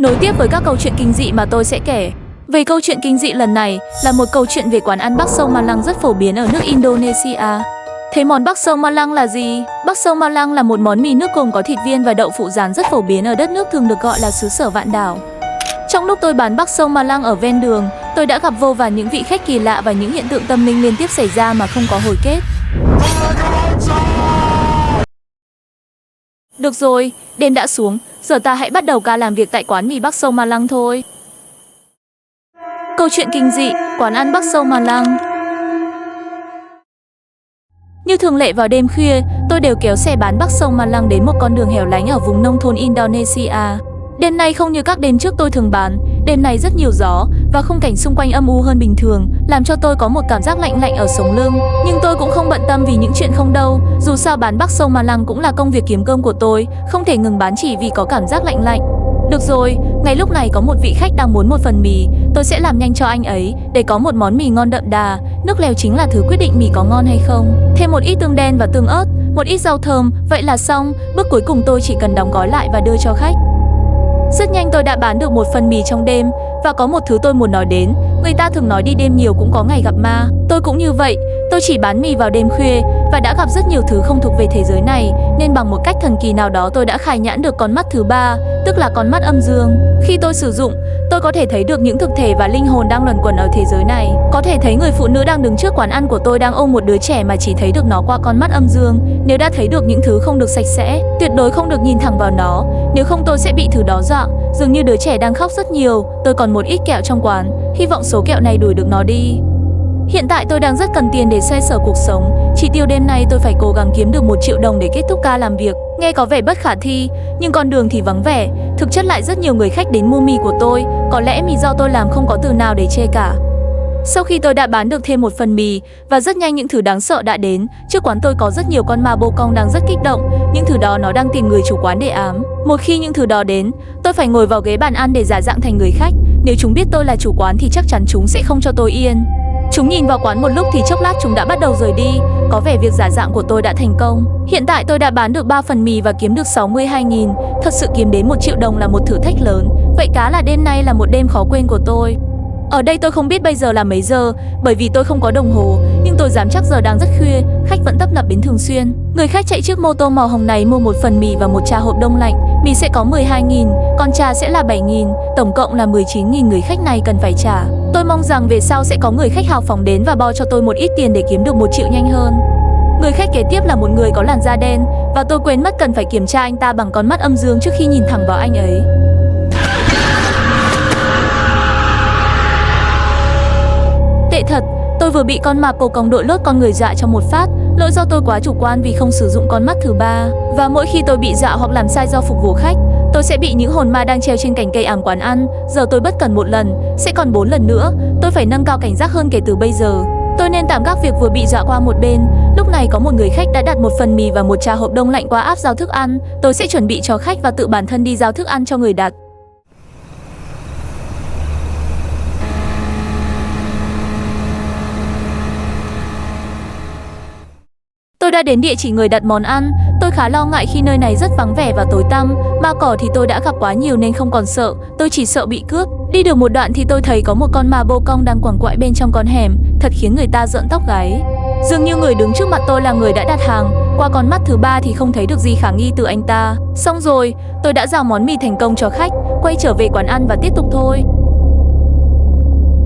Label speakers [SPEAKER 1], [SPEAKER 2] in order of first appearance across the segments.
[SPEAKER 1] Nối tiếp với các câu chuyện kinh dị mà tôi sẽ kể. Về câu chuyện kinh dị lần này là một câu chuyện về quán ăn Bakso Malang rất phổ biến ở nước Indonesia. Thế món Bakso Malang là gì? Bakso Malang là một món mì nước gồm có thịt viên và đậu phụ rán rất phổ biến ở đất nước thường được gọi là xứ sở vạn đảo. Trong lúc tôi bán Bakso Malang ở ven đường, tôi đã gặp vô vàn những vị khách kỳ lạ và những hiện tượng tâm linh liên tiếp xảy ra mà không có hồi kết. Được rồi, đêm đã xuống, giờ ta hãy bắt đầu ca làm việc tại quán mì Bakso Malang thôi. Câu chuyện kinh dị, quán ăn Bakso Malang. Như thường lệ vào đêm khuya, tôi đều kéo xe bán Bakso Malang đến một con đường hẻo lánh ở vùng nông thôn Indonesia. Đêm nay không như các đêm trước tôi thường bán, đêm nay rất nhiều gió và khung cảnh xung quanh âm u hơn bình thường, làm cho tôi có một cảm giác lạnh lạnh ở sống lưng. Nhưng tôi cũng không bận tâm vì những chuyện không đâu, dù sao bán Bakso Malang cũng là công việc kiếm cơm của tôi, không thể ngừng bán chỉ vì có cảm giác lạnh lạnh. Được rồi, ngay lúc này có một vị khách đang muốn một phần mì, tôi sẽ làm nhanh cho anh ấy để có một món mì ngon đậm đà. Nước lèo chính là thứ quyết định mì có ngon hay không. Thêm một ít tương đen và tương ớt, một ít rau thơm, vậy là xong. Bước cuối cùng tôi chỉ cần đóng gói lại và đưa cho khách. Rất nhanh tôi đã bán được một phần mì trong đêm. Và có một thứ tôi muốn nói đến, người ta thường nói đi đêm nhiều cũng có ngày gặp ma. Tôi cũng như vậy, tôi chỉ bán mì vào đêm khuya và đã gặp rất nhiều thứ không thuộc về thế giới này, nên bằng một cách thần kỳ nào đó tôi đã khai nhãn được con mắt thứ ba, tức là con mắt âm dương. Khi tôi sử dụng, tôi có thể thấy được những thực thể và linh hồn đang luẩn quẩn ở thế giới này. Có thể thấy người phụ nữ đang đứng trước quán ăn của tôi đang ôm một đứa trẻ mà chỉ thấy được nó qua con mắt âm dương. Nếu đã thấy được những thứ không được sạch sẽ, tuyệt đối không được nhìn thẳng vào nó, nếu không tôi sẽ bị thứ đó dọa. Dường như đứa trẻ đang khóc rất nhiều. Tôi còn một ít kẹo trong quán, hy vọng số kẹo này đuổi được nó đi. Hiện tại tôi đang rất cần tiền để xoay sở cuộc sống. Chỉ tiêu đêm nay tôi phải cố gắng kiếm được 1 triệu đồng để kết thúc ca làm việc. Nghe có vẻ bất khả thi, nhưng con đường thì vắng vẻ. Thực chất lại rất nhiều người khách đến mua mì của tôi. Có lẽ mì do tôi làm không có từ nào để chê cả. Sau khi tôi đã bán được thêm một phần mì và rất nhanh những thứ đáng sợ đã đến. Trước quán tôi có rất nhiều con ma bô cong đang rất kích động. Những thứ đó nó đang tìm người chủ quán để ám. Một khi những thứ đó đến, tôi phải ngồi vào ghế bàn ăn để giả dạng thành người khách. Nếu chúng biết tôi là chủ quán thì chắc chắn chúng sẽ không cho tôi yên. Chúng nhìn vào quán một lúc thì chốc lát chúng đã bắt đầu rời đi. Có vẻ việc giả dạng của tôi đã thành công. Hiện tại tôi đã bán được 3 phần mì và kiếm được 62.000. Thật sự kiếm đến 1 triệu đồng là một thử thách lớn. Vậy cá là đêm nay là một đêm khó quên của tôi. Ở đây tôi không biết bây giờ là mấy giờ, bởi vì tôi không có đồng hồ, nhưng tôi dám chắc giờ đang rất khuya, khách vẫn tấp nập đến thường xuyên. Người khách chạy chiếc mô tô màu hồng này mua một phần mì và một trà hộp đông lạnh. Mì sẽ có 12.000, còn trà sẽ là 7.000, tổng cộng là 19.000 người khách này cần phải trả. Tôi mong rằng về sau sẽ có người khách hào phóng đến và bo cho tôi một ít tiền để kiếm được 1 triệu nhanh hơn. Người khách kế tiếp là một người có làn da đen, và tôi quên mất cần phải kiểm tra anh ta bằng con mắt âm dương trước khi nhìn thẳng vào anh ấy. Tệ thật, tôi vừa bị con ma cô cong đội lốt con người dọa trong một phát. Lỗi do tôi quá chủ quan vì không sử dụng con mắt thứ ba. Và mỗi khi tôi bị dọa hoặc làm sai do phục vụ khách, tôi sẽ bị những hồn ma đang treo trên cành cây ám quán ăn. Giờ tôi bất cần 1 lần, sẽ còn 4 lần nữa. Tôi phải nâng cao cảnh giác hơn kể từ bây giờ. Tôi nên tạm gác việc vừa bị dọa qua một bên. Lúc này có một người khách đã đặt một phần mì và một trà hộp đông lạnh qua app giao thức ăn. Tôi sẽ chuẩn bị cho khách và tự bản thân đi giao thức ăn cho người đặt. Tôi đã đến địa chỉ người đặt món ăn. Tôi khá lo ngại khi nơi này rất vắng vẻ và tối tăm. Ma cỏ thì tôi đã gặp quá nhiều nên không còn sợ. Tôi chỉ sợ bị cướp. Đi được một đoạn thì tôi thấy có một con ma bô cong đang quằn quại bên trong con hẻm. Thật khiến người ta rợn tóc gáy. Dường như người đứng trước mặt tôi là người đã đặt hàng. Qua con mắt thứ ba thì không thấy được gì khả nghi từ anh ta. Xong rồi, tôi đã giao món mì thành công cho khách. Quay trở về quán ăn và tiếp tục thôi.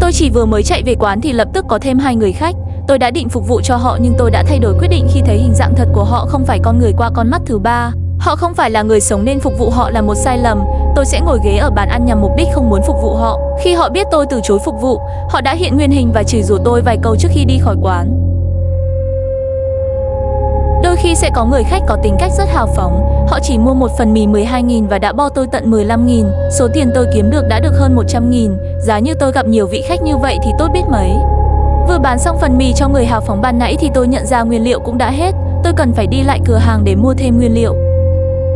[SPEAKER 1] Tôi chỉ vừa mới chạy về quán thì lập tức có thêm 2 người khách. Tôi đã định phục vụ cho họ nhưng tôi đã thay đổi quyết định khi thấy hình dạng thật của họ không phải con người qua con mắt thứ ba. Họ không phải là người sống nên phục vụ họ là một sai lầm. Tôi sẽ ngồi ghế ở bàn ăn nhằm mục đích không muốn phục vụ họ. Khi họ biết tôi từ chối phục vụ, họ đã hiện nguyên hình và chửi rủa tôi vài câu trước khi đi khỏi quán. Đôi khi sẽ có người khách có tính cách rất hào phóng. Họ chỉ mua một phần mì 12.000 và đã bo tôi tận 15.000. Số tiền tôi kiếm được đã được hơn 100.000. Giá như tôi gặp nhiều vị khách như vậy thì tốt biết mấy. Vừa bán xong phần mì cho người hào phóng ban nãy thì tôi nhận ra nguyên liệu cũng đã hết. Tôi cần phải đi lại cửa hàng để mua thêm nguyên liệu.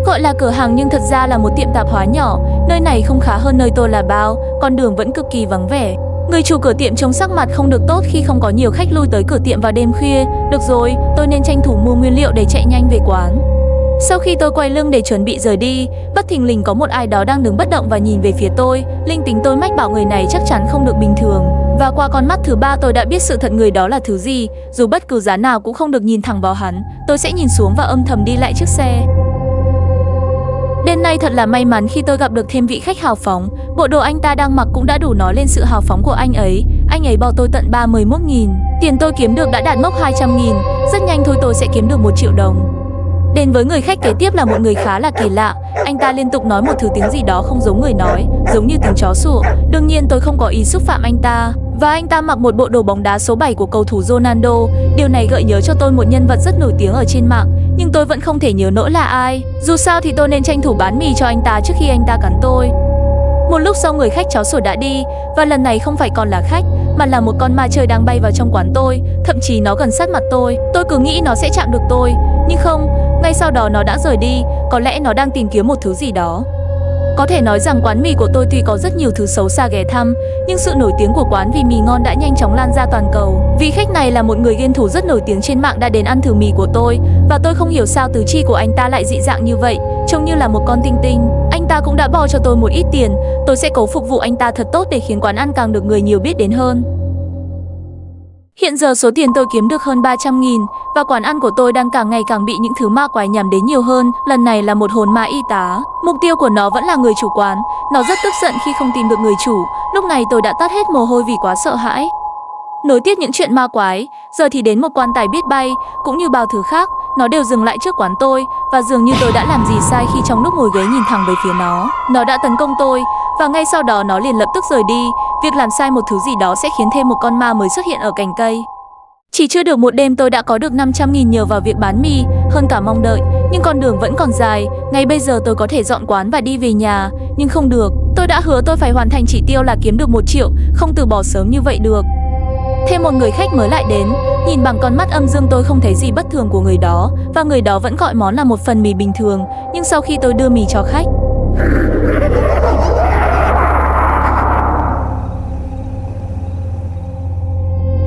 [SPEAKER 1] Gọi là cửa hàng nhưng thật ra là một tiệm tạp hóa nhỏ. Nơi này không khá hơn nơi tôi là bao. Con đường vẫn cực kỳ vắng vẻ. Người chủ cửa tiệm trông sắc mặt không được tốt khi không có nhiều khách lui tới cửa tiệm vào đêm khuya. Được rồi, tôi nên tranh thủ mua nguyên liệu để chạy nhanh về quán. Sau khi tôi quay lưng để chuẩn bị rời đi, bất thình lình có một ai đó đang đứng bất động và nhìn về phía tôi. Linh tính tôi mách bảo người này chắc chắn không được bình thường. Và qua con mắt thứ ba tôi đã biết sự thật người đó là thứ gì. Dù bất cứ giá nào cũng không được nhìn thẳng vào hắn. Tôi sẽ nhìn xuống và âm thầm đi lại chiếc xe. Đêm nay thật là may mắn khi tôi gặp được thêm vị khách hào phóng. Bộ đồ anh ta đang mặc cũng đã đủ nói lên sự hào phóng của anh ấy. Anh ấy bao tôi tận 31.000. Tiền tôi kiếm được đã đạt mốc 200.000. Rất nhanh thôi tôi sẽ kiếm được 1 triệu đồng. Đến với người khách kế tiếp là một người khá là kỳ lạ. Anh ta liên tục nói một thứ tiếng gì đó không giống người nói, giống như tiếng chó sủa. Đương nhiên tôi không có ý xúc phạm anh ta. Và anh ta mặc một bộ đồ bóng đá số 7 của cầu thủ Ronaldo. Điều này gợi nhớ cho tôi một nhân vật rất nổi tiếng ở trên mạng, nhưng tôi vẫn không thể nhớ nổi là ai. Dù sao thì tôi nên tranh thủ bán mì cho anh ta trước khi anh ta cắn tôi. Một lúc sau người khách chó sủa đã đi, và lần này không phải còn là khách, mà là một con ma chơi đang bay vào trong quán tôi. Thậm chí nó gần sát mặt tôi. Tôi cứ nghĩ nó sẽ chạm được tôi, nhưng không. Ngay sau đó nó đã rời đi. Có lẽ nó đang tìm kiếm một thứ gì đó. Có thể nói rằng quán mì của tôi tuy có rất nhiều thứ xấu xa ghé thăm, nhưng sự nổi tiếng của quán vì mì ngon đã nhanh chóng lan ra toàn cầu. Vị khách này là một người game thủ rất nổi tiếng trên mạng đã đến ăn thử mì của tôi, và tôi không hiểu sao tứ chi của anh ta lại dị dạng như vậy, trông như là một con tinh tinh. Anh ta cũng đã bo cho tôi một ít tiền. Tôi sẽ cố phục vụ anh ta thật tốt để khiến quán ăn càng được người nhiều biết đến hơn. Hiện giờ số tiền tôi kiếm được hơn 300.000 và quán ăn của tôi đang càng ngày càng bị những thứ ma quái nhắm đến nhiều hơn. Lần này là một hồn ma y tá. Mục tiêu của nó vẫn là người chủ quán. Nó rất tức giận khi không tìm được người chủ. Lúc này tôi đã toát hết mồ hôi vì quá sợ hãi. Nối tiếp những chuyện ma quái, giờ thì đến một quan tài biết bay. Cũng như bao thứ khác, nó đều dừng lại trước quán tôi. Và dường như tôi đã làm gì sai khi trong lúc ngồi ghế nhìn thẳng về phía nó. Nó đã tấn công tôi, và ngay sau đó nó liền lập tức rời đi. Việc làm sai một thứ gì đó sẽ khiến thêm một con ma mới xuất hiện ở cành cây. Chỉ chưa được một đêm tôi đã có được 500.000 nhờ vào việc bán mì, hơn cả mong đợi. Nhưng con đường vẫn còn dài. Ngay bây giờ tôi có thể dọn quán và đi về nhà, nhưng không được. Tôi đã hứa tôi phải hoàn thành chỉ tiêu là kiếm được 1 triệu, không từ bỏ sớm như vậy được. Thêm một người khách mới lại đến. Nhìn bằng con mắt âm dương tôi không thấy gì bất thường của người đó, và người đó vẫn gọi món là một phần mì bình thường. Nhưng sau khi tôi đưa mì cho khách,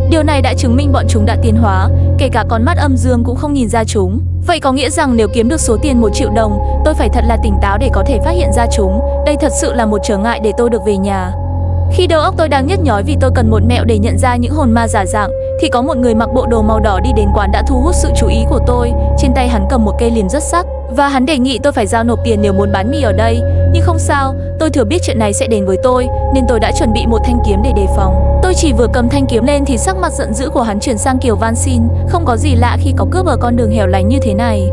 [SPEAKER 1] điều này đã chứng minh bọn chúng đã tiến hóa. Kể cả con mắt âm dương cũng không nhìn ra chúng. Vậy có nghĩa rằng nếu kiếm được số tiền 1 triệu đồng, tôi phải thật là tỉnh táo để có thể phát hiện ra chúng. Đây thật sự là một trở ngại để tôi được về nhà. Khi đầu óc tôi đang nhức nhói vì tôi cần một mẹo để nhận ra những hồn ma giả dạng, thì có một người mặc bộ đồ màu đỏ đi đến quán đã thu hút sự chú ý của tôi. Trên tay hắn cầm một cây liềm rất sắc, và hắn đề nghị tôi phải giao nộp tiền nếu muốn bán mì ở đây. Nhưng không sao, tôi thừa biết chuyện này sẽ đến với tôi, nên tôi đã chuẩn bị một thanh kiếm để đề phòng. Tôi chỉ vừa cầm thanh kiếm lên thì sắc mặt giận dữ của hắn chuyển sang kiểu van xin. Không có gì lạ khi có cướp ở con đường hẻo lánh như thế này.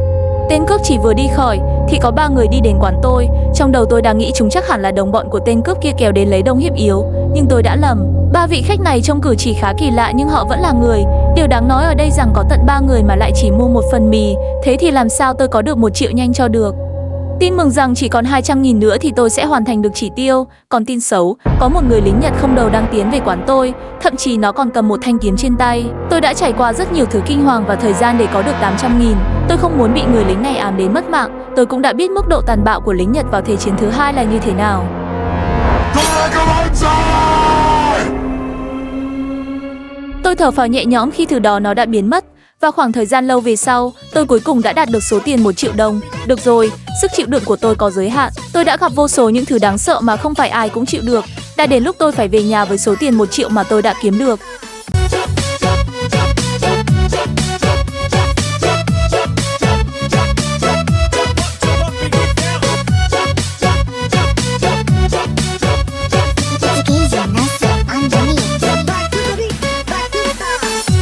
[SPEAKER 1] Tên cướp chỉ vừa đi khỏi thì có 3 người đi đến quán tôi. Trong đầu tôi đang nghĩ chúng chắc hẳn là đồng bọn của tên cướp kia kéo đến lấy đông hiếp yếu, nhưng tôi đã lầm. 3 vị khách này trông cử chỉ khá kỳ lạ nhưng họ vẫn là người. Điều đáng nói ở đây rằng có tận 3 người mà lại chỉ mua một phần mì. Thế thì làm sao tôi có được 1 triệu nhanh cho được? Tin mừng rằng chỉ còn 200.000 nữa thì tôi sẽ hoàn thành được chỉ tiêu. Còn tin xấu, có một người lính Nhật không đầu đang tiến về quán tôi. Thậm chí nó còn cầm một thanh kiếm trên tay. Tôi đã trải qua rất nhiều thứ kinh hoàng và thời gian để có được 800.000. Tôi không muốn bị người lính này ám đến mất mạng. Tôi cũng đã biết mức độ tàn bạo của lính Nhật vào Thế chiến thứ 2 là như thế nào. Tôi thở phào nhẹ nhõm khi thứ đó nó đã biến mất. Và khoảng thời gian lâu về sau, tôi cuối cùng đã đạt được số tiền 1 triệu đồng. Được rồi, sức chịu đựng của tôi có giới hạn. Tôi đã gặp vô số những thứ đáng sợ mà không phải ai cũng chịu được. Đã đến lúc tôi phải về nhà với số tiền 1 triệu mà tôi đã kiếm được.